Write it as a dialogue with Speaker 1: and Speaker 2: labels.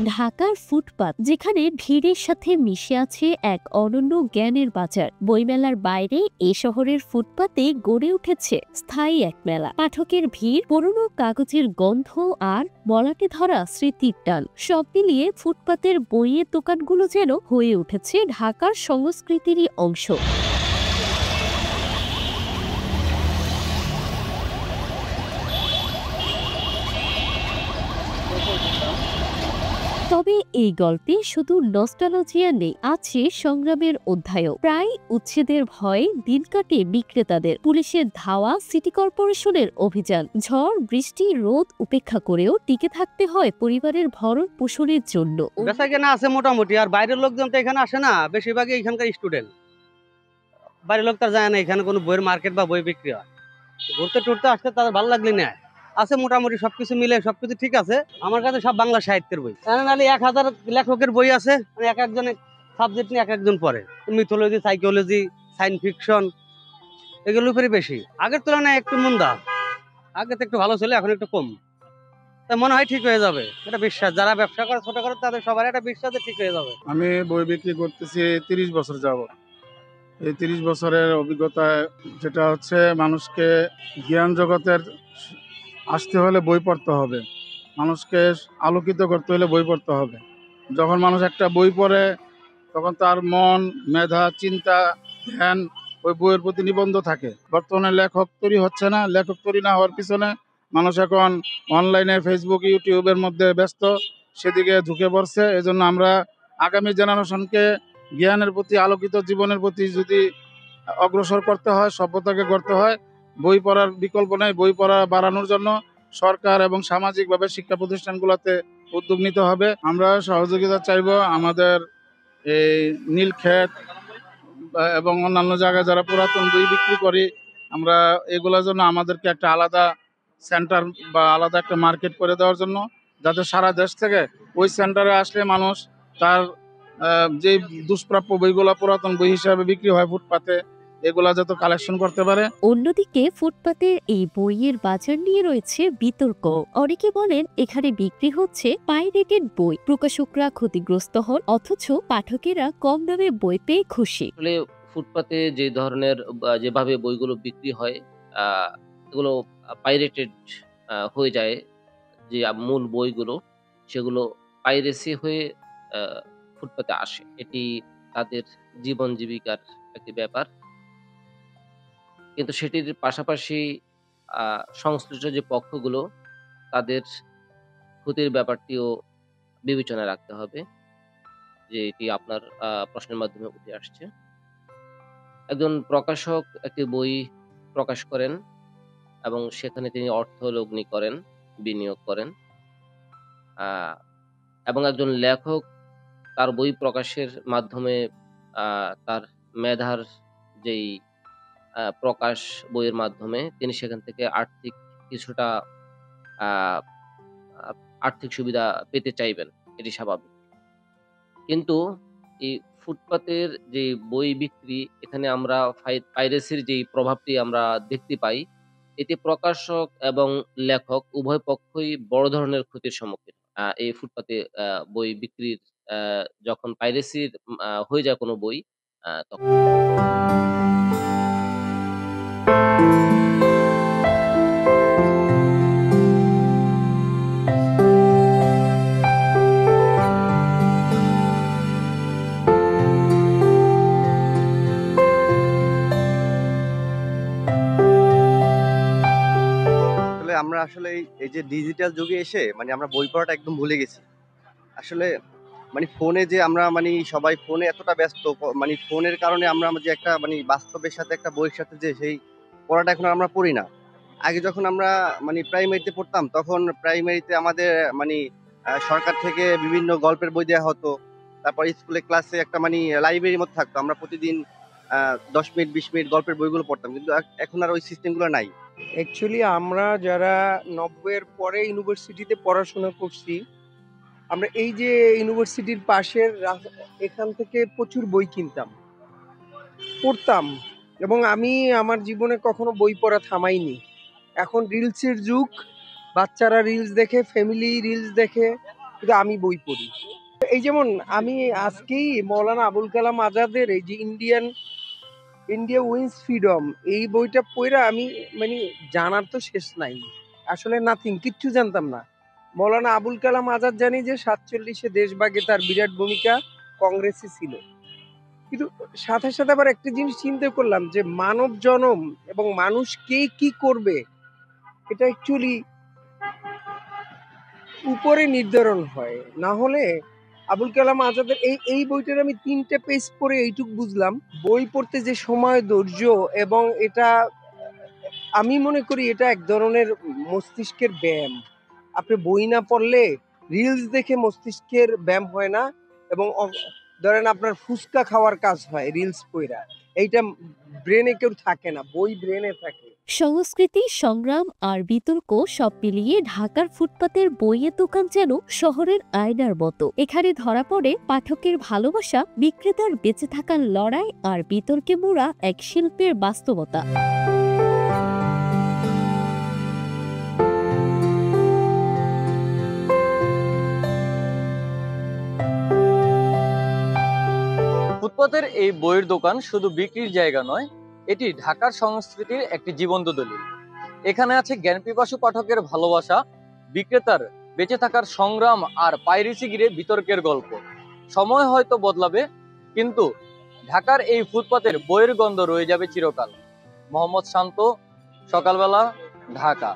Speaker 1: ঢাকার ফুটপাত যেখানে ভিড়ের সাথে মিশে আছে এক অনন্য জ্ঞানের বাজার। বইমেলার বাইরে এ শহরের ফুটপাতে গড়ে উঠেছে স্থায়ী এক মেলা। পাঠকের ভিড়, পুরনো কাগজের গন্ধ আর মলাটে ধরা স্মৃতির টান, সব মিলিয়ে ফুটপাতের বইয়ের দোকানগুলো যেন হয়ে উঠেছে ঢাকার সংস্কৃতিরই অংশ। তবে এই গল্পে শুধু নস্টালজিয়া নেই, আছে সংগ্রামের অধ্যায়ও। প্রায় উচ্ছেদের ভয়ে দিন কাটে বিক্রেতাদের, পুলিশের ধাওয়া, সিটি কর্পোরেশনের অভিযান, ঝড় বৃষ্টি রোদ উপেক্ষা করেও টিকে থাকতে হয় পরিবারের ভরণ পোষণের জন্য।
Speaker 2: বেচা কেনা আছে মোটামুটি, আর বাইরের লোকজন তো এখানে আসে না, বেশিরভাগই এখানকার স্টুডেন্ট। বাইরের লোক তার যায় না এখানে কোনো বইয়ের মার্কেট বা বই বিক্রি হয়। ঘুরতে টুরতে আসতে তাদের ভালো লাগলে নেয়। আছে মোটামুটি সবকিছু মিলে সবকিছু ঠিক আছে। আমার কাছে সব বাংলা সাহিত্যের বই, নাহলে 1000 লেখকের বই আছে, এক একজনের সাবজেক্ট নিয়ে এক একজন পড়ে। মিথোলজি, সাইকোলজি, সায়েন্স ফিকশন, এগুলোর উপরে বেশি। আগের তুলনায় একটু মন্দা, আগে তো একটু ভালো ছিল, এখন একটু কম। তা মনে হয় ঠিক হয়ে যাবে, এটা বিশ্বাস। যারা ব্যবসা করে ছোট করে তাদের সবার একটা বিশ্বাস ঠিক হয়ে যাবে।
Speaker 3: আমি বই বিক্রি করতেছি 30 বছর যাবত। এই 30 বছরের অভিজ্ঞতায় যেটা হচ্ছে, মানুষকে জ্ঞান জগতের আসতে হলে বই পড়তে হবে, মানুষকে আলোকিত করতে হলে বই পড়তে হবে। যখন মানুষ একটা বই পড়ে তখন তার মন, মেধা, চিন্তা, ধ্যান ওই বইয়ের প্রতি নিবন্ধ থাকে। বর্তমানে লেখক তৈরি হচ্ছে না, লেখক তৈরি না হওয়ার পিছনে মানুষ এখন অনলাইনে, ফেসবুক, ইউটিউবের মধ্যে ব্যস্ত, সেদিকে ঝুঁকে পড়ছে। এজন্য আমরা আগামী জেনারেশনকে জ্ঞানের প্রতি, আলোকিত জীবনের প্রতি যদি অগ্রসর করতে হয়, সভ্যতাকে গড়তে হয়, বই পড়ার বিকল্প নেই। বই পড়া বাড়ানোর জন্য সরকার এবং সামাজিকভাবে শিক্ষা প্রতিষ্ঠানগুলোতে উদ্যোগ নিতে হবে। আমরা সহযোগিতা চাইব। আমাদের এই নীলক্ষেত এবং অন্যান্য জায়গায় যারা পুরাতন বই বিক্রি করি, আমরা এগুলোর জন্য আমাদেরকে একটা আলাদা সেন্টার বা আলাদা একটা মার্কেট করে দেওয়ার জন্য, যাতে সারা দেশ থেকে ওই সেন্টারে আসলে মানুষ তার যে দুষ্প্রাপ্য বইগুলো পুরাতন বই হিসাবে বিক্রি হয় ফুটপাতে, এগুলা যত কালেকশন করতে পারে।
Speaker 1: অন্যদিকে ফুটপাতের এই বইয়ের বাজার নিয়ে রয়েছে বিতর্ক। অনেকে বলেন এখানে বিক্রি হচ্ছে পাইরেটেড বই, প্রকাশকরা ক্ষতিগ্রস্ত হন, অথচ পাঠকেরা কম দামে বই পেয়ে খুশি।
Speaker 4: আসলে ফুটপাতে যে ধরনের যেভাবে বইগুলো বিক্রি হয়, এগুলো পাইরেটেড হয়ে যায়। যে মূল বইগুলো, সেগুলো পাইরেসি হয়ে ফুটপাতে আসে। এটি তাদের জীবন জীবিকার একটি ব্যাপার। কিন্তু সেটির পাশাপাশি সংশ্লিষ্ট যে পক্ষগুলো, তাদের ক্ষতির ব্যাপারটিও বিবেচনায় রাখতে হবে, যে এটি আপনার প্রশ্নের মাধ্যমে উঠে আসছে। একজন প্রকাশক একটি বই প্রকাশ করেন এবং সেখানে তিনি অর্থ লগ্নি করেন, বিনিয়োগ করেন। এবং একজন লেখক তার বই প্রকাশের মাধ্যমে তার মেধার যেই প্রকাশ, বইয়ের মাধ্যমে তিনি সেখান থেকে আর্থিক কিছুটা আহ, আহ, আর্থিক সুবিধা পেতে চাইবেন, এটি স্বাভাবিক। কিন্তু এই ফুটপাতের যে বই বিক্রি, এখানে আমরা পাইরেসির যে প্রভাবটি আমরা দেখতে পাই, এতে প্রকাশক এবং লেখক উভয় পক্ষই বড় ধরনের ক্ষতির সম্মুখীন। এই ফুটপাতে বই বিক্রির যখন পাইরেসির হয়ে যায় কোনো বই, তখন
Speaker 5: আমরা আসলে এই যে ডিজিটাল যুগে এসে আমরা বই পড়াটা একদম ভুলে গেছি আসলে। ফোনে যে আমরা সবাই ফোনে এতটা ব্যস্ত, ফোনের কারণে আমরা যে একটা বাস্তবের সাথে একটা বইয়ের সাথে যে সেই পড়াটা এখন আর আমরা পড়ি না। আগে যখন আমরা প্রাইমারিতে পড়তাম, তখন প্রাইমারিতে আমাদের সরকার থেকে বিভিন্ন গল্পের বই দেওয়া হতো। তারপর স্কুলে ক্লাসে একটা লাইব্রেরির মতো থাকতো, আমরা প্রতিদিন 10 মিনিট 20 মিনিট গল্পের বইগুলো পড়তাম, কিন্তু এখন আর ওই সিস্টেমগুলো নাই।
Speaker 6: অ্যাকচুয়ালি আমরা যারা 90-এর পরে ইউনিভার্সিটিতে পড়াশোনা করছি, আমরা এই যে ইউনিভার্সিটির পাশের এখান থেকে প্রচুর বই কিনতাম, পড়তাম, এবং আমি আমার জীবনে কখনো বই পড়া থামাইনি। এখন রিলসের যুগ, বাচ্চারা রিলস দেখে, ফ্যামিলি রিলস দেখে, কিন্তু আমি বই পড়ি। এই যেমন আমি আজকেই মৌলানা আবুল কালাম আজাদের এই যে ইন্ডিয়া উইন্স ফ্রিডম এই বইটা পড়া আমি মানে জানার তো শেষ নাই, আসলে নাথিং, কিচ্ছু জানতাম না। মৌলানা আবুল কালাম আজাদ জানি যে 47-এ দেশভাগে তার বিরাট ভূমিকা, কংগ্রেসে ছিল। কিন্তু সাথে সাথে আবার একটা জিনিস চিন্তা করলাম যে মানব জনম এবং মানুষ কে কি করবে এটা অ্যাকচুয়ালি উপরে নির্ধারণ হয়। না হলে আবুল কালাম আজাদের এই বইটার আমি 3টে পেজ পড়ে এইটুক বুঝলাম, বই পড়তে যে সময়, ধৈর্য, এবং এটা আমি মনে করি এটা এক ধরনের মস্তিষ্কের ব্যায়াম। আপনি বই না পড়লে রিলস দেখে মস্তিষ্কের ব্যায়াম হয় না, এবং ধরেন আপনার ফুচকা খাওয়ার কাজ হয় রিলস পইরা, এইটা ব্রেনে কেউ থাকে না, বই ব্রেনে থাকে।
Speaker 1: সংস্কৃতি, সংগ্রাম আর বিতর্ক সব মিলিয়ে ঢাকার ফুটপাতের বইয়ের দোকান যেন শহরের আয়নার মতো। এখানে ধরা পড়ে পাঠকের ভালোবাসা, বিক্রেতার বেঁচে থাকার লড়াই আর বিতর্কে মোড়া এক শিল্পের বাস্তবতা।
Speaker 7: ফুটপাতের এই বইয়ের দোকান শুধু বিক্রির জায়গা নয়, এটি ঢাকার সংস্কৃতির একটি জীবন্ত দলিল। এখানে আছে জ্ঞানপিপাসু পাঠকের ভালোবাসা, বিক্রেতার বেঁচে থাকার সংগ্রাম আর পাইরেসি ঘিরে বিতর্কের গল্প। সময় হয়তো বদলাবে, কিন্তু ঢাকার এই ফুটপাতের বইয়ের গন্ধ রয়ে যাবে চিরকাল। মোহাম্মদ শান্ত, সকালবেলা, ঢাকা।